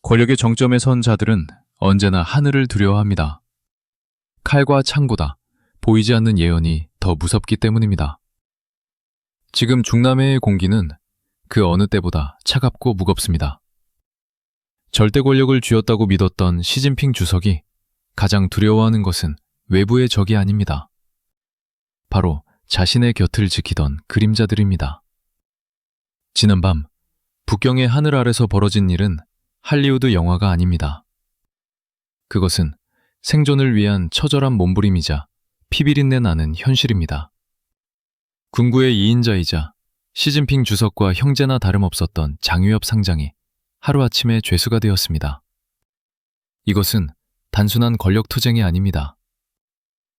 권력의 정점에 선 자들은 언제나 하늘을 두려워합니다. 칼과 창보다 보이지 않는 예언이 더 무섭기 때문입니다. 지금 중남해의 공기는 그 어느 때보다 차갑고 무겁습니다. 절대 권력을 쥐었다고 믿었던 시진핑 주석이 가장 두려워하는 것은 외부의 적이 아닙니다. 바로 자신의 곁을 지키던 그림자들입니다. 지난밤 북경의 하늘 아래서 벌어진 일은 할리우드 영화가 아닙니다. 그것은 생존을 위한 처절한 몸부림이자 피비린내 나는 현실입니다. 군부의 2인자이자 시진핑 주석과 형제나 다름없었던 장유엽 상장이 하루아침에 죄수가 되었습니다. 이것은 단순한 권력투쟁이 아닙니다.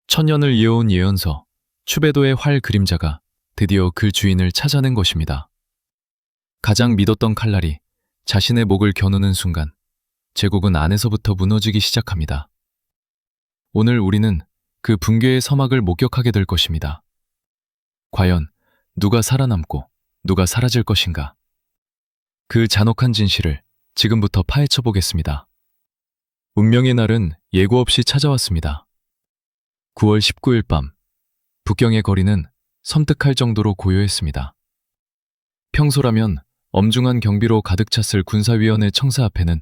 천년을 이어온 예언서, 추배도의 활 그림자가 드디어 그 주인을 찾아낸 것입니다. 가장 믿었던 칼날이 자신의 목을 겨누는 순간 제국은 안에서부터 무너지기 시작합니다. 오늘 우리는 그 붕괴의 서막을 목격하게 될 것입니다. 과연 누가 살아남고 누가 사라질 것인가? 그 잔혹한 진실을 지금부터 파헤쳐 보겠습니다. 운명의 날은 예고 없이 찾아왔습니다. 9월 19일 밤, 북경의 거리는 섬뜩할 정도로 고요했습니다. 평소라면 엄중한 경비로 가득 찼을 군사위원회 청사 앞에는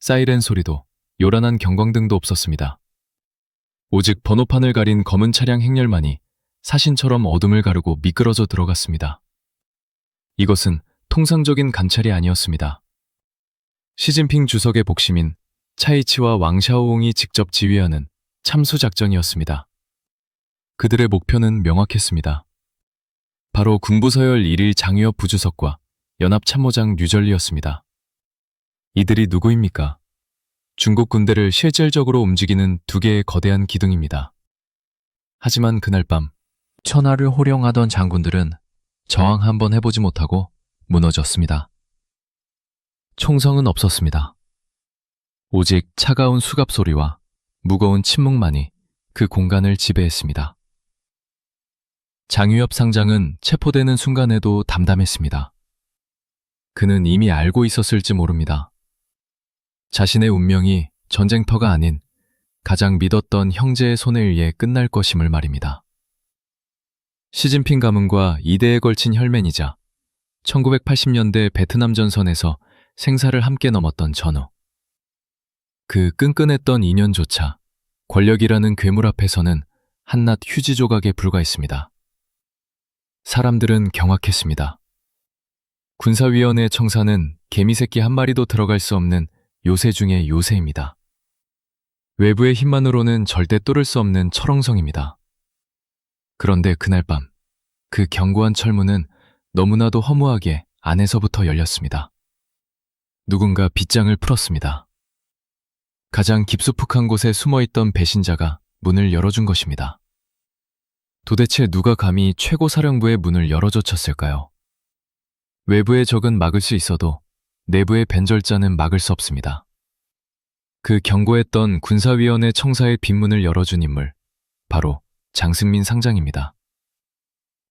사이렌 소리도 요란한 경광등도 없었습니다. 오직 번호판을 가린 검은 차량 행렬만이 사신처럼 어둠을 가르고 미끄러져 들어갔습니다. 이것은 통상적인 감찰이 아니었습니다. 시진핑 주석의 복심인 차이치와 왕샤오옹이 직접 지휘하는 참수작전이었습니다. 그들의 목표는 명확했습니다. 바로 군부서열 1일 장유엽 부주석과 연합참모장 류절리였습니다. 이들이 누구입니까? 중국 군대를 실질적으로 움직이는 두 개의 거대한 기둥입니다. 하지만 그날 밤 천하를 호령하던 장군들은 저항 한번 해보지 못하고 무너졌습니다. 총성은 없었습니다. 오직 차가운 수갑 소리와 무거운 침묵만이 그 공간을 지배했습니다. 장유엽 상장은 체포되는 순간에도 담담했습니다. 그는 이미 알고 있었을지 모릅니다. 자신의 운명이 전쟁터가 아닌 가장 믿었던 형제의 손에 의해 끝날 것임을 말입니다. 시진핑 가문과 2대에 걸친 혈맹이자 1980년대 베트남 전선에서 생사를 함께 넘었던 전후. 그 끈끈했던 인연조차 권력이라는 괴물 앞에서는 한낱 휴지 조각에 불과했습니다. 사람들은 경악했습니다. 군사위원회 청사는 개미새끼 한 마리도 들어갈 수 없는 요새 중의 요새입니다. 외부의 힘만으로는 절대 뚫을 수 없는 철옹성입니다. 그런데 그날 밤, 그 견고한 철문은 너무나도 허무하게 안에서부터 열렸습니다. 누군가 빗장을 풀었습니다. 가장 깊숙한 곳에 숨어있던 배신자가 문을 열어준 것입니다. 도대체 누가 감히 최고사령부의 문을 열어젖혔을까요? 외부의 적은 막을 수 있어도 내부의 벤절자는 막을 수 없습니다. 그 견고했던 군사위원회 청사의 빈문을 열어준 인물, 바로 장승민 상장입니다.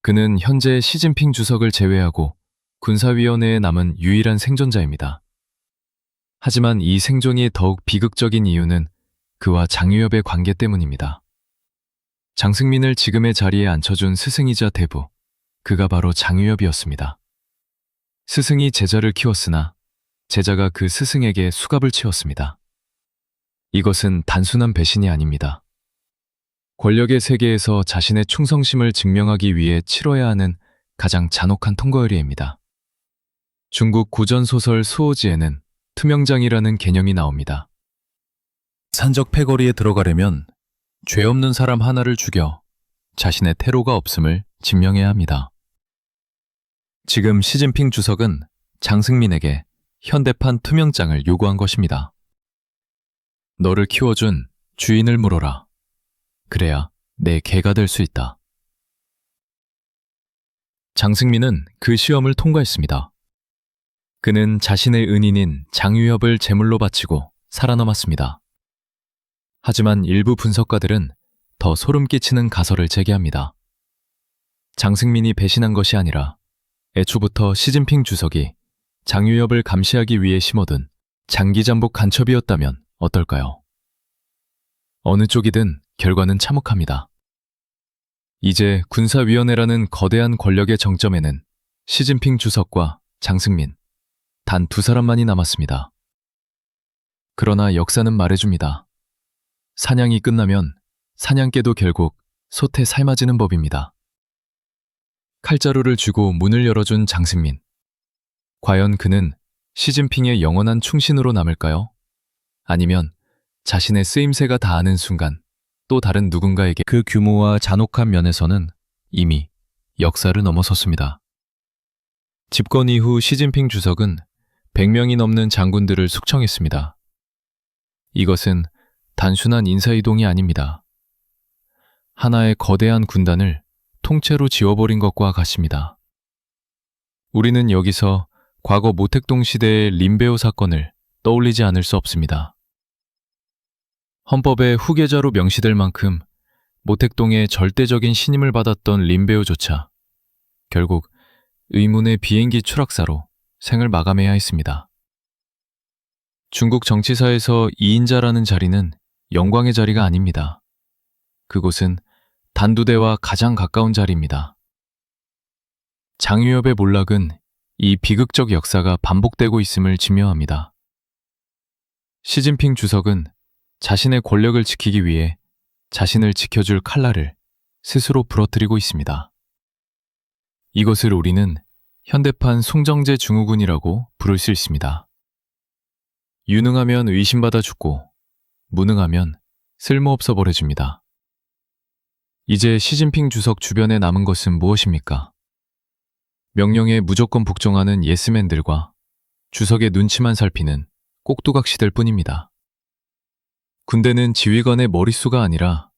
그는 현재 시진핑 주석을 제외하고 군사위원회에 남은 유일한 생존자입니다. 하지만 이 생존이 더욱 비극적인 이유는 그와 장유엽의 관계 때문입니다. 장승민을 지금의 자리에 앉혀준 스승이자 대부, 그가 바로 장유엽이었습니다. 스승이 제자를 키웠으나 제자가 그 스승에게 수갑을 채웠습니다. 이것은 단순한 배신이 아닙니다. 권력의 세계에서 자신의 충성심을 증명하기 위해 치러야 하는 가장 잔혹한 통과의례입니다. 중국 고전소설 수호지에는 투명장이라는 개념이 나옵니다. 산적 패거리에 들어가려면 죄 없는 사람 하나를 죽여 자신의 태로가 없음을 증명해야 합니다. 지금 시진핑 주석은 장승민에게 현대판 투명장을 요구한 것입니다. 너를 키워준 주인을 물어라. 그래야 내 개가 될 수 있다. 장승민은 그 시험을 통과했습니다. 그는 자신의 은인인 장유엽을 제물로 바치고 살아남았습니다. 하지만 일부 분석가들은 더 소름 끼치는 가설을 제기합니다. 장승민이 배신한 것이 아니라 애초부터 시진핑 주석이 장유엽을 감시하기 위해 심어둔 장기 잠복 간첩이었다면 어떨까요? 어느 쪽이든 결과는 참혹합니다. 이제 군사위원회라는 거대한 권력의 정점에는 시진핑 주석과 장승민, 단 두 사람만이 남았습니다. 그러나 역사는 말해줍니다. 사냥이 끝나면 사냥개도 결국 솥에 삶아지는 법입니다. 칼자루를 쥐고 문을 열어준 장승민. 과연 그는 시진핑의 영원한 충신으로 남을까요? 아니면 자신의 쓰임새가 닿는 순간 또 다른 누군가에게 그 규모와 잔혹한 면에서는 이미 역사를 넘어섰습니다. 집권 이후 시진핑 주석은 100명이 넘는 장군들을 숙청했습니다. 이것은 단순한 인사이동이 아닙니다. 하나의 거대한 군단을 통째로 지워버린 것과 같습니다. 우리는 여기서 과거 모택동 시대의 린베오 사건을 떠올리지 않을 수 없습니다. 헌법의 후계자로 명시될 만큼 모택동의 절대적인 신임을 받았던 린베오조차 결국 의문의 비행기 추락사로 생을 마감해야 했습니다. 중국 정치사에서 2인자라는 자리는 영광의 자리가 아닙니다. 그곳은 단두대와 가장 가까운 자리입니다. 장유엽의 몰락은 이 비극적 역사가 반복되고 있음을 증명합니다. 시진핑 주석은 자신의 권력을 지키기 위해 자신을 지켜줄 칼날을 스스로 부러뜨리고 있습니다. 이것을 우리는 현대판 송정제 증후군이라고 부를 수 있습니다. 유능하면 의심받아 죽고 무능하면 쓸모없어 버려집니다. 이제 시진핑 주석 주변에 남은 것은 무엇입니까? 명령에 무조건 복종하는 예스맨들과 주석의 눈치만 살피는 꼭두각시들 뿐입니다. 군대는 지휘관의 머릿수가 아니라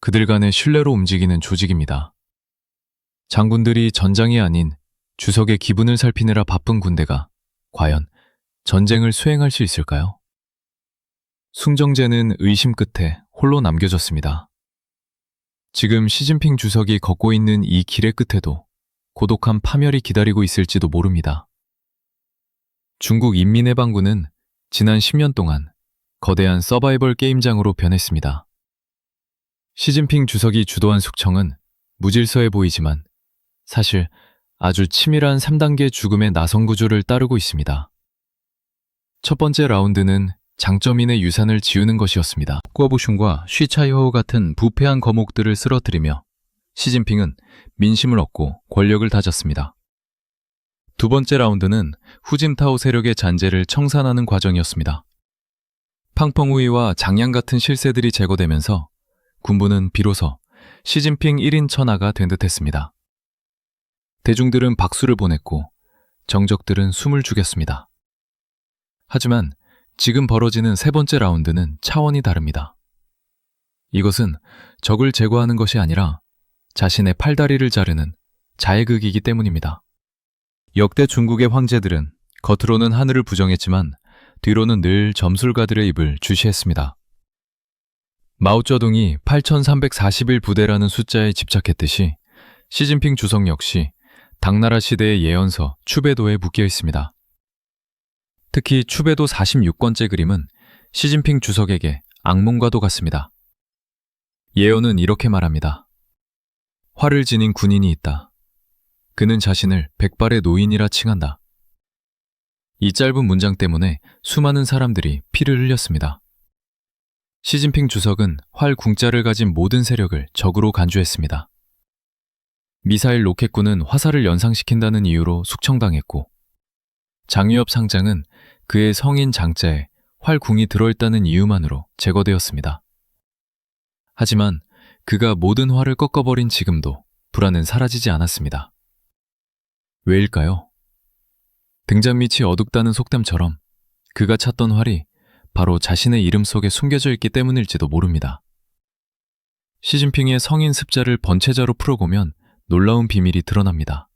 그들 간의 신뢰로 움직이는 조직입니다. 장군들이 전장이 아닌 주석의 기분을 살피느라 바쁜 군대가 과연 전쟁을 수행할 수 있을까요? 숭정제는 의심 끝에 홀로 남겨졌습니다. 지금 시진핑 주석이 걷고 있는 이 길의 끝에도 고독한 파멸이 기다리고 있을지도 모릅니다. 중국 인민해방군은 지난 10년 동안 거대한 서바이벌 게임장으로 변했습니다. 시진핑 주석이 주도한 숙청은 무질서해 보이지만 사실 아주 치밀한 3단계 죽음의 나선 구조를 따르고 있습니다. 첫 번째 라운드는 장점인의 유산을 지우는 것이었습니다. 꿔부슌과 쉬차이호우 같은 부패한 거목들을 쓰러뜨리며 시진핑은 민심을 얻고 권력을 다졌습니다. 두 번째 라운드는 후진타오 세력의 잔재를 청산하는 과정이었습니다. 팡펑우이와 장양 같은 실세들이 제거되면서 군부는 비로소 시진핑 1인 천하가 된 듯했습니다. 대중들은 박수를 보냈고 정적들은 숨을 죽였습니다. 하지만 지금 벌어지는 세 번째 라운드는 차원이 다릅니다. 이것은 적을 제거하는 것이 아니라 자신의 팔다리를 자르는 자해극이기 때문입니다. 역대 중국의 황제들은 겉으로는 하늘을 부정했지만 뒤로는 늘 점술가들의 입을 주시했습니다. 마오쩌둥이 8341부대라는 숫자에 집착했듯이 시진핑 주석 역시 당나라 시대의 예언서 추배도에 묶여 있습니다. 특히 추배도 46권째 그림은 시진핑 주석에게 악몽과도 같습니다. 예언은 이렇게 말합니다. 활을 지닌 군인이 있다. 그는 자신을 백발의 노인이라 칭한다. 이 짧은 문장 때문에 수많은 사람들이 피를 흘렸습니다. 시진핑 주석은 활 궁자를 가진 모든 세력을 적으로 간주했습니다. 미사일 로켓군은 화살을 연상시킨다는 이유로 숙청당했고 장유엽 상장은 그의 성인 장자에 활궁이 들어있다는 이유만으로 제거되었습니다. 하지만 그가 모든 활을 꺾어버린 지금도 불안은 사라지지 않았습니다. 왜일까요? 등잔 밑이 어둡다는 속담처럼 그가 찾던 활이 바로 자신의 이름 속에 숨겨져 있기 때문일지도 모릅니다. 시진핑의 성인 습자를 번체자로 풀어보면 놀라운 비밀이 드러납니다.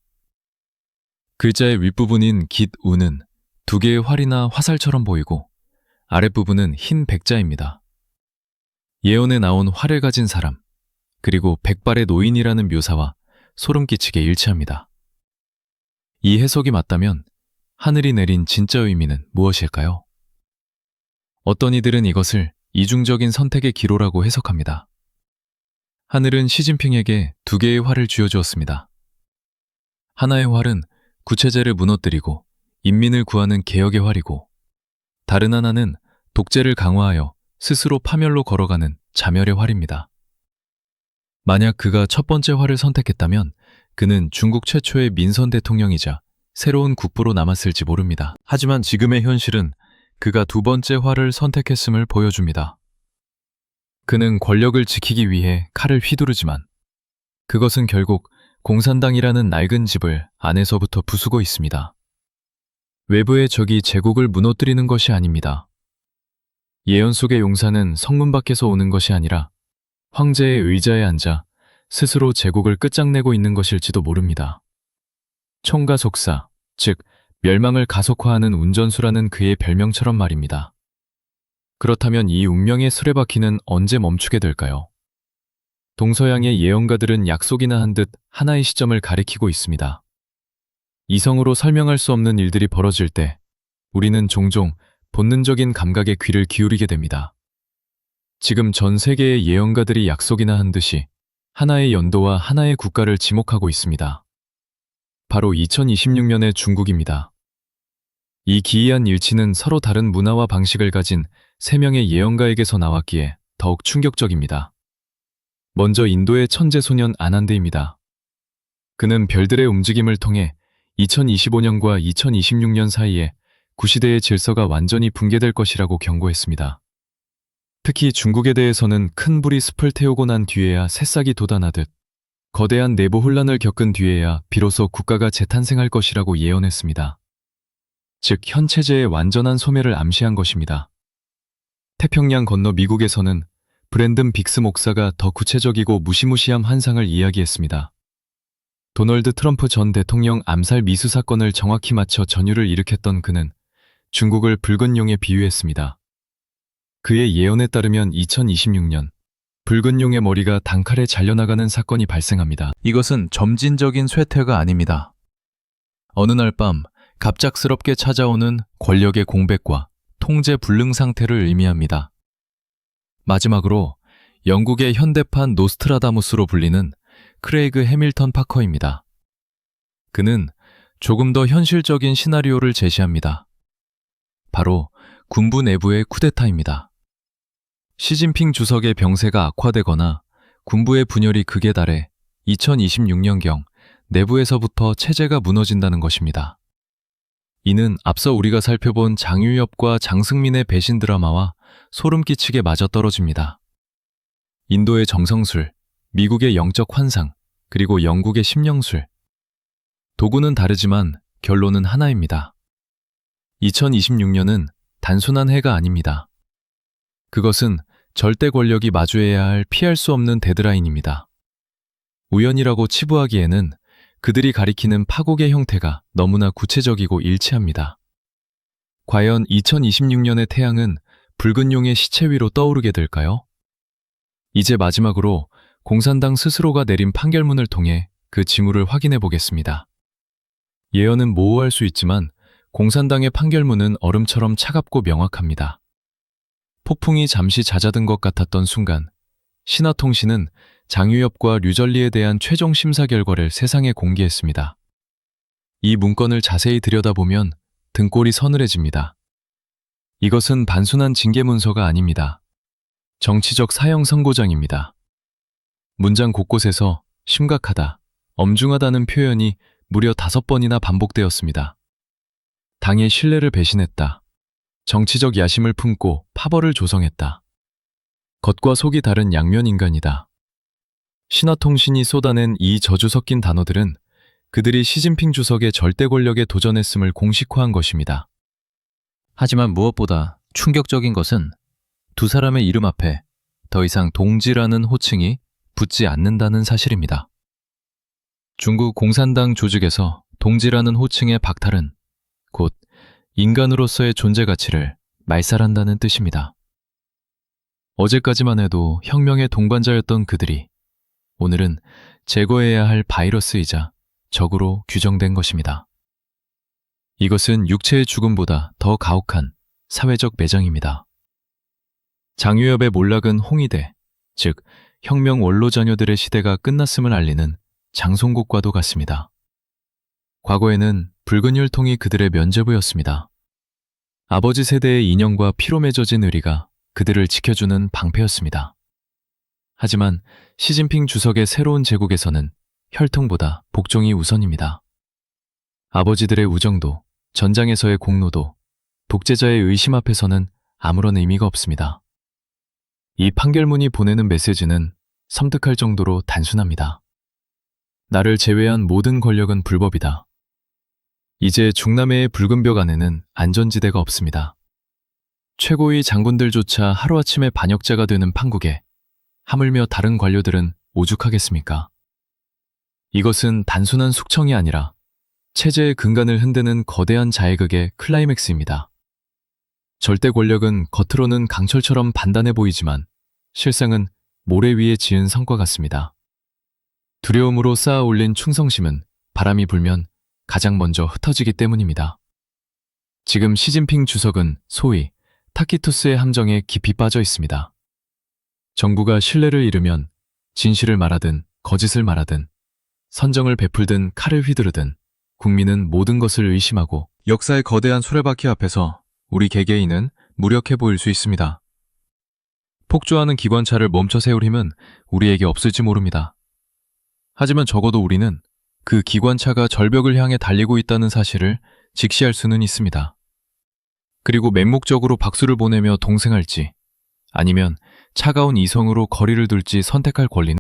글자의 윗부분인 깃우는 두 개의 활이나 화살처럼 보이고 아랫부분은 흰 백자입니다. 예언에 나온 활을 가진 사람, 그리고 백발의 노인이라는 묘사와 소름 끼치게 일치합니다. 이 해석이 맞다면 하늘이 내린 진짜 의미는 무엇일까요? 어떤 이들은 이것을 이중적인 선택의 기로라고 해석합니다. 하늘은 시진핑에게 두 개의 활을 쥐어주었습니다. 하나의 활은 구체제를 무너뜨리고 인민을 구하는 개혁의 활이고, 다른 하나는 독재를 강화하여 스스로 파멸로 걸어가는 자멸의 활입니다. 만약 그가 첫 번째 활을 선택했다면 그는 중국 최초의 민선 대통령이자 새로운 국부로 남았을지 모릅니다. 하지만 지금의 현실은 그가 두 번째 활을 선택했음을 보여줍니다. 그는 권력을 지키기 위해 칼을 휘두르지만 그것은 결국 공산당이라는 낡은 집을 안에서부터 부수고 있습니다. 외부의 적이 제국을 무너뜨리는 것이 아닙니다. 예언 속의 용사는 성문 밖에서 오는 것이 아니라 황제의 의자에 앉아 스스로 제국을 끝장내고 있는 것일지도 모릅니다. 총가속사, 즉 멸망을 가속화하는 운전수라는 그의 별명처럼 말입니다. 그렇다면 이 운명의 수레바퀴는 언제 멈추게 될까요? 동서양의 예언가들은 약속이나 한 듯 하나의 시점을 가리키고 있습니다. 이성으로 설명할 수 없는 일들이 벌어질 때 우리는 종종 본능적인 감각에 귀를 기울이게 됩니다. 지금 전 세계의 예언가들이 약속이나 한 듯이 하나의 연도와 하나의 국가를 지목하고 있습니다. 바로 2026년의 중국입니다. 이 기이한 일치는 서로 다른 문화와 방식을 가진 세 명의 예언가에게서 나왔기에 더욱 충격적입니다. 먼저 인도의 천재 소년 아난드입니다. 그는 별들의 움직임을 통해 2025년과 2026년 사이에 구시대의 질서가 완전히 붕괴될 것이라고 경고했습니다. 특히 중국에 대해서는 큰 불이 숲을 태우고 난 뒤에야 새싹이 돋아나듯 거대한 내부 혼란을 겪은 뒤에야 비로소 국가가 재탄생할 것이라고 예언했습니다. 즉, 현 체제의 완전한 소멸을 암시한 것입니다. 태평양 건너 미국에서는 브랜든 빅스 목사가 더 구체적이고 무시무시한 환상을 이야기했습니다. 도널드 트럼프 전 대통령 암살 미수 사건을 정확히 맞춰 전율을 일으켰던 그는 중국을 붉은 용에 비유했습니다. 그의 예언에 따르면 2026년 붉은 용의 머리가 단칼에 잘려나가는 사건이 발생합니다. 이것은 점진적인 쇠퇴가 아닙니다. 어느 날 밤 갑작스럽게 찾아오는 권력의 공백과 통제 불능 상태를 의미합니다. 마지막으로 영국의 현대판 노스트라다무스로 불리는 크레이그 해밀턴 파커입니다. 그는 조금 더 현실적인 시나리오를 제시합니다. 바로 군부 내부의 쿠데타입니다. 시진핑 주석의 병세가 악화되거나 군부의 분열이 극에 달해 2026년경 내부에서부터 체제가 무너진다는 것입니다. 이는 앞서 우리가 살펴본 장유엽과 장승민의 배신 드라마와 소름 끼치게 맞아떨어집니다. 인도의 정성술, 미국의 영적 환상, 그리고 영국의 심령술. 도구는 다르지만 결론은 하나입니다. 2026년은 단순한 해가 아닙니다. 그것은 절대 권력이 마주해야 할 피할 수 없는 데드라인입니다. 우연이라고 치부하기에는 그들이 가리키는 파국의 형태가 너무나 구체적이고 일치합니다. 과연 2026년의 태양은 붉은 용의 시체 위로 떠오르게 될까요? 이제 마지막으로 공산당 스스로가 내린 판결문을 통해 그 징후를 확인해 보겠습니다. 예언은 모호할 수 있지만 공산당의 판결문은 얼음처럼 차갑고 명확합니다. 폭풍이 잠시 잦아든 것 같았던 순간 신화통신은 장유엽과 류전리에 대한 최종 심사 결과를 세상에 공개했습니다. 이 문건을 자세히 들여다보면 등골이 서늘해집니다. 이것은 단순한 징계 문서가 아닙니다. 정치적 사형 선고장입니다. 문장 곳곳에서 심각하다, 엄중하다는 표현이 무려 5번이나 반복되었습니다. 당의 신뢰를 배신했다. 정치적 야심을 품고 파벌을 조성했다. 겉과 속이 다른 양면 인간이다. 신화통신이 쏟아낸 이 저주 섞인 단어들은 그들이 시진핑 주석의 절대 권력에 도전했음을 공식화한 것입니다. 하지만 무엇보다 충격적인 것은 두 사람의 이름 앞에 더 이상 동지라는 호칭이 붙지 않는다는 사실입니다. 중국 공산당 조직에서 동지라는 호칭의 박탈은 곧 인간으로서의 존재 가치를 말살한다는 뜻입니다. 어제까지만 해도 혁명의 동반자였던 그들이 오늘은 제거해야 할 바이러스이자 적으로 규정된 것입니다. 이것은 육체의 죽음보다 더 가혹한 사회적 매장입니다. 장유엽의 몰락은 홍위대, 즉 혁명 원로 자녀들의 시대가 끝났음을 알리는 장송곡과도 같습니다. 과거에는 붉은 혈통이 그들의 면죄부였습니다. 아버지 세대의 인연과 피로 맺어진 의리가 그들을 지켜주는 방패였습니다. 하지만 시진핑 주석의 새로운 제국에서는 혈통보다 복종이 우선입니다. 아버지들의 우정도, 전장에서의 공로도, 독재자의 의심 앞에서는 아무런 의미가 없습니다. 이 판결문이 보내는 메시지는 섬뜩할 정도로 단순합니다. 나를 제외한 모든 권력은 불법이다. 이제 중남해의 붉은 벽 안에는 안전지대가 없습니다. 최고위 장군들조차 하루아침에 반역자가 되는 판국에 하물며 다른 관료들은 오죽하겠습니까? 이것은 단순한 숙청이 아니라 체제의 근간을 흔드는 거대한 자해극의 클라이맥스입니다. 절대 권력은 겉으로는 강철처럼 단단해 보이지만 실상은 모래 위에 지은 성과 같습니다. 두려움으로 쌓아 올린 충성심은 바람이 불면 가장 먼저 흩어지기 때문입니다. 지금 시진핑 주석은 소위 타키투스의 함정에 깊이 빠져 있습니다. 정부가 신뢰를 잃으면 진실을 말하든 거짓을 말하든 선정을 베풀든 칼을 휘두르든 국민은 모든 것을 의심하고 역사의 거대한 수레바퀴 앞에서 우리 개개인은 무력해 보일 수 있습니다. 폭주하는 기관차를 멈춰 세울 힘은 우리에게 없을지 모릅니다. 하지만 적어도 우리는 그 기관차가 절벽을 향해 달리고 있다는 사실을 직시할 수는 있습니다. 그리고 맹목적으로 박수를 보내며 동생할지 아니면 차가운 이성으로 거리를 둘지 선택할 권리는